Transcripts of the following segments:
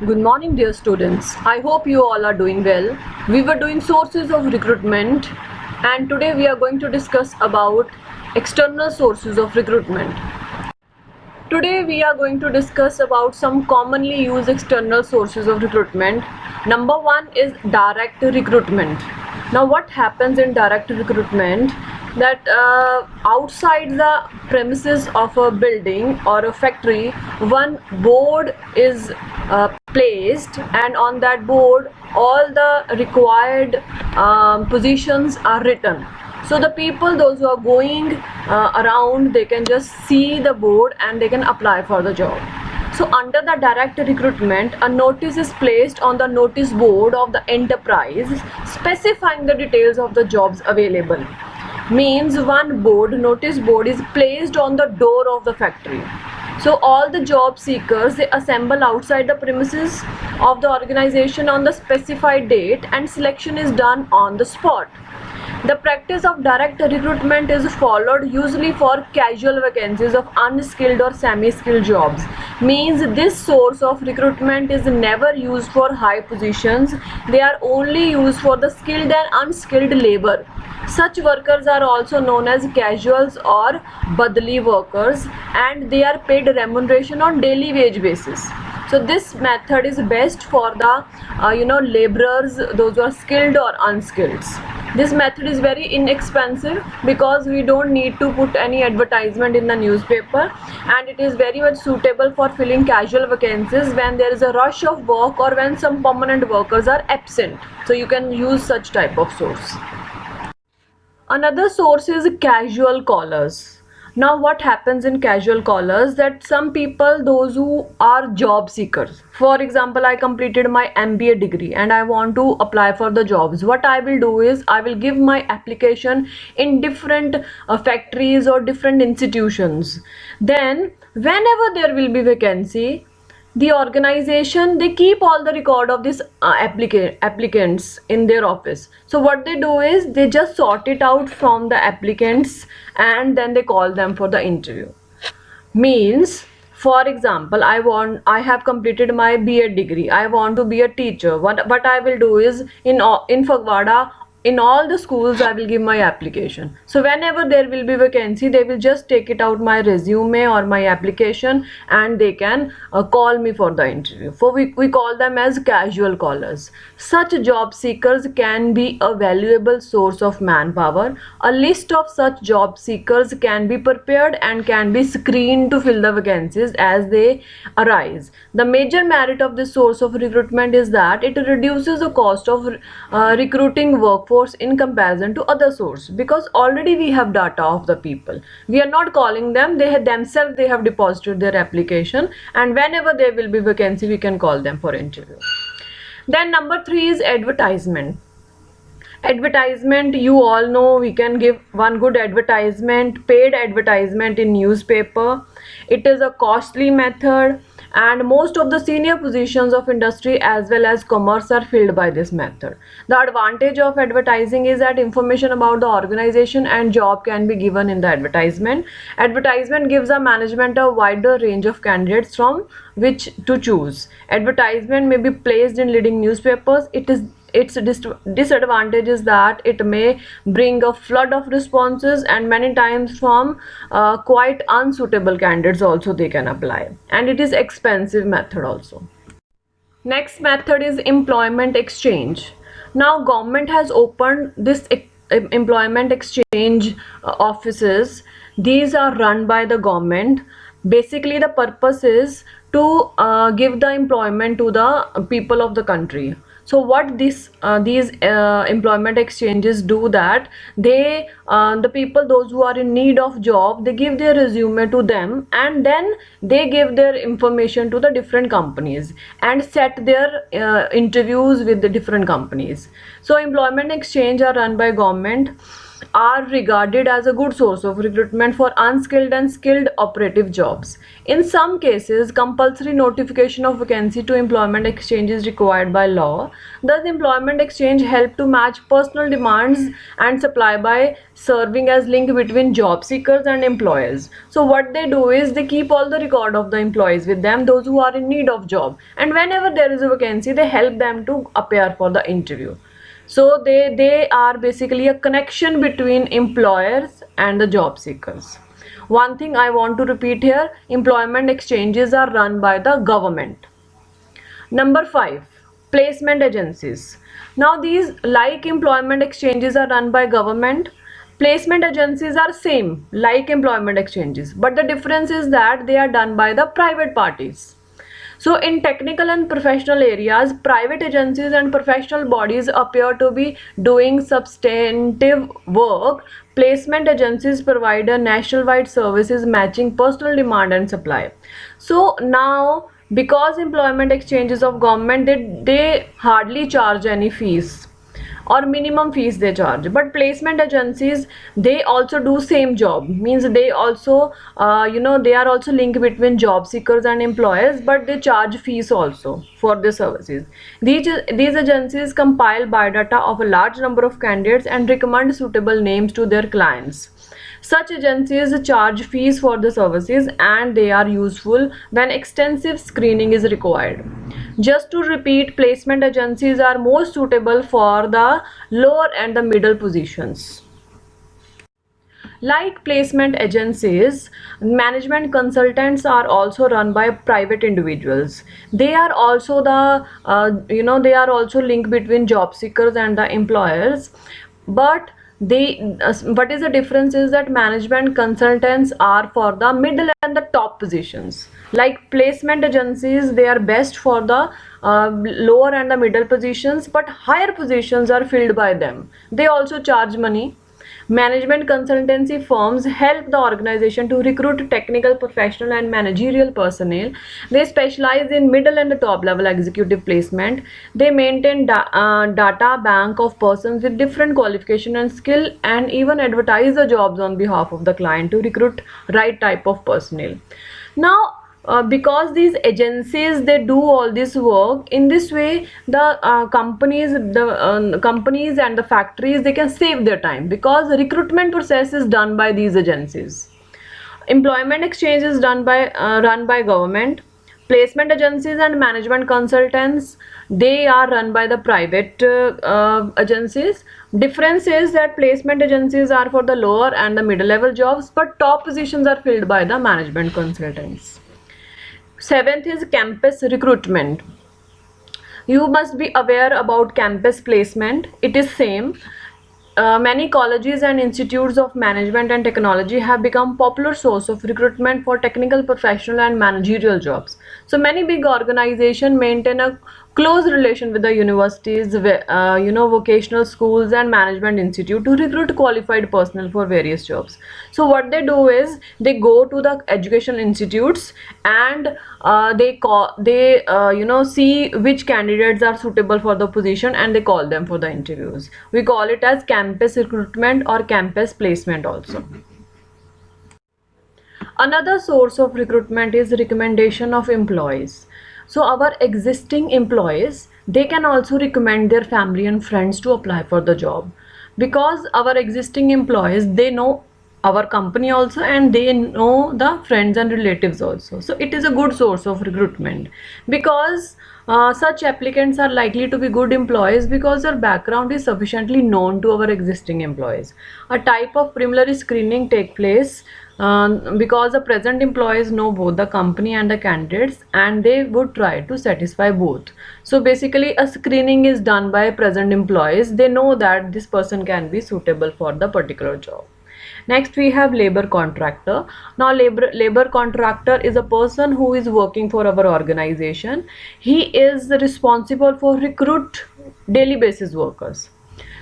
Good morning, dear students. I hope you all are doing well. We were doing sources of recruitment, and today we are going to discuss about external sources of recruitment. Today we are going to discuss about some commonly used external sources of recruitment. Number one is direct recruitment. Now what happens in direct recruitment, that outside the premises of a building or a factory, one board is placed, and on that board all the required positions are written. So the people, those who are going around, they can just see the board and they can apply for the job. So under the direct recruitment, a notice is placed on the notice board of the enterprise specifying the details of the jobs available. Means one notice board is placed on the door of the factory. So all the job seekers, they assemble outside the premises of the organization on the specified date, and selection is done on the spot. The practice of direct recruitment is followed usually for casual vacancies of unskilled or semi-skilled jobs. Means this source of recruitment is never used for high positions. They are only used for the skilled and unskilled labor. Such workers are also known as casuals or badli workers, and they are paid remuneration on daily wage basis. So this method is best for the laborers, those who are skilled or unskilled. This method is very inexpensive because we don't need to put any advertisement in the newspaper, and it is very much suitable for filling casual vacancies when there is a rush of work or when some permanent workers are absent. So you can use such type of source. Another source is casual callers. Now what happens in casual callers, that some people, those who are job seekers, for example, I completed my MBA degree and I want to apply for the jobs. What I will do is I will give my application in different factories or different institutions. Then whenever there will be vacancy, the organization, they keep all the record of this applicants in their office. So what they do is they just sort it out from the applicants and then they call them for the interview. Means, for example, I have completed my BA degree, I want to be a teacher. What I will do is in Fagwada, in all the schools, I will give my application. So whenever there will be vacancy, they will just take it out my resume or my application and they can call me for the interview. We call them as casual callers. Such job seekers can be a valuable source of manpower. A list of such job seekers can be prepared and can be screened to fill the vacancies as they arise. The major merit of this source of recruitment is that it reduces the cost of recruiting workforce in comparison to other source, because already we have data of the people. We are not calling them, they have deposited their application, and whenever there will be vacancy, we can call them for interview. Then number 3 is advertisement. Advertisement, you all know, we can give one good advertisement, paid advertisement in newspaper. It is a costly method, and most of the senior positions of industry as well as commerce are filled by this method. The advantage of advertising is that information about the organization and job can be given in the advertisement. Advertisement gives the management a wider range of candidates from which to choose. Advertisement may be placed in leading newspapers. Its disadvantage is that it may bring a flood of responses, and many times from quite unsuitable candidates also they can apply, and it is expensive method also. Next method is employment exchange. Now government has opened this employment exchange offices. These are run by the government. Basically the purpose is to give the employment to the people of the country. So what these employment exchanges do, that they the people, those who are in need of job, they give their resume to them, and then they give their information to the different companies and set their interviews with the different companies. So employment exchange are run by government. are regarded as a good source of recruitment for unskilled and skilled operative jobs. In some cases, compulsory notification of vacancy to employment exchange is required by law. Thus, employment exchange help to match personal demands and supply by serving as link between job seekers and employers. So what they do is they keep all the record of the employees with them, those who are in need of job, and whenever there is a vacancy, they help them to appear for the interview. So they are basically a connection between employers and the job seekers. One thing I want to repeat here, employment exchanges are run by the government. Number 5, placement agencies. Now these, like employment exchanges are run by government, placement agencies are same like employment exchanges, but the difference is that they are done by the private parties. So in technical and professional areas, private agencies and professional bodies appear to be doing substantive work. Placement agencies provide a nationwide services matching personal demand and supply. So now, because employment exchanges of government, they hardly charge any fees or minimum fees they charge, but placement agencies, they also do same job, means they also they are also linked between job seekers and employers, but they charge fees also for the services. These agencies compile biodata of a large number of candidates and recommend suitable names to their clients. Such agencies charge fees for the services, and they are useful when extensive screening is required. Just to repeat, placement agencies are most suitable for the lower and the middle positions. Like placement agencies, management consultants are also run by private individuals. They are also they are also linked between job seekers and the employers, but what is the difference is that management consultants are for the middle and the top positions. Like placement agencies, they are best for the lower and the middle positions, but higher positions are filled by them. They also charge money. Management consultancy firms help the organization to recruit technical, professional, and managerial personnel. They specialize in middle and the top level executive placement. They maintain data bank of persons with different qualification and skill, and even advertise the jobs on behalf of the client to recruit right type of personnel. Now, because these agencies, they do all this work in this way, the companies and the factories, they can save their time, because the recruitment process is done by these agencies. Employment exchange is run by government. Placement agencies and management consultants, they are run by the private agencies. Difference is that placement agencies are for the lower and the middle level jobs, but top positions are filled by the management consultants. 7th is campus recruitment. You must be aware about campus placement. It is same. Many colleges and institutes of management and technology have become popular source of recruitment for technical, professional, and managerial jobs. So many big organizations maintain a close relation with the universities, vocational schools, and management institute to recruit qualified personnel for various jobs. So what they do is they go to the educational institutes, and see which candidates are suitable for the position, and they call them for the interviews. We call it as campus recruitment or campus placement also. Another source of recruitment is recommendation of employees. So our existing employees, they can also recommend their family and friends to apply for the job, because our existing employees, they know our company also, and they know the friends and relatives also. So it is a good source of recruitment, because such applicants are likely to be good employees because their background is sufficiently known to our existing employees. A type of preliminary screening take place because the present employees know both the company and the candidates, and they would try to satisfy both. So basically a screening is done by present employees. They know that this person can be suitable for the particular job. Next we have labor contractor. Now labor contractor is a person who is working for our organization. He is responsible for recruit daily basis workers.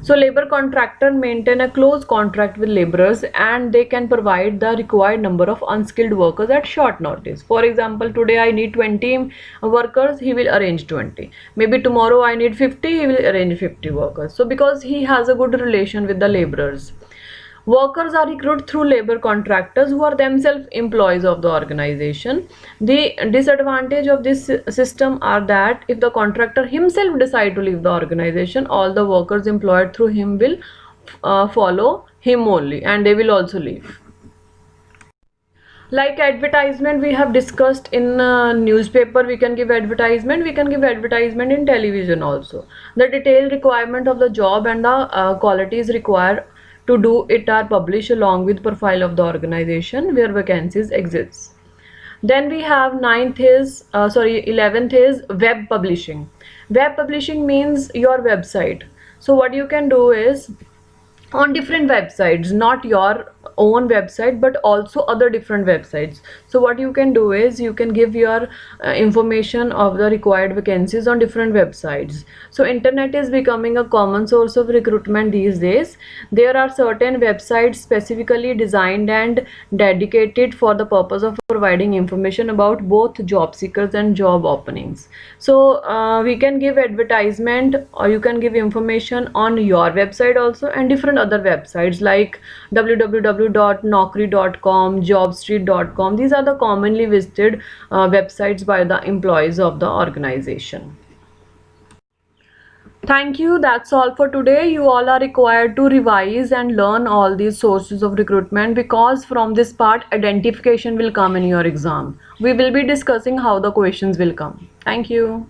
So labor contractor maintain a close contract with laborers, and they can provide the required number of unskilled workers at short notice. For example, today I need 20 workers, he will arrange 20. Maybe tomorrow I need 50, he will arrange 50 workers. So because he has a good relation with the laborers. Workers are recruited through labor contractors who are themselves employees of the organization. The disadvantage of this system are that if the contractor himself decide to leave the organization, all the workers employed through him will follow him only, and they will also leave. Like advertisement, we have discussed in newspaper, we can give advertisement, we can give advertisement in television also. The detailed requirement of the job and the qualities required to do it are published along with profile of the organization where vacancies exist. Then we have 11th is web publishing. Web publishing means your website. So what you can do is on different websites, not your own website but also other different websites. So what you can do is you can give your information of the required vacancies on different websites. So internet is becoming a common source of recruitment these days. There are certain websites specifically designed and dedicated for the purpose of providing information about both job seekers and job openings. So we can give advertisement or you can give information on your website also and different other websites like www.naukri.com, jobstreet.com. These are the commonly visited websites by the employees of the organization. Thank you. That's all for today. You all are required to revise and learn all these sources of recruitment, because from this part identification will come in your exam. We will be discussing how the questions will come. Thank you.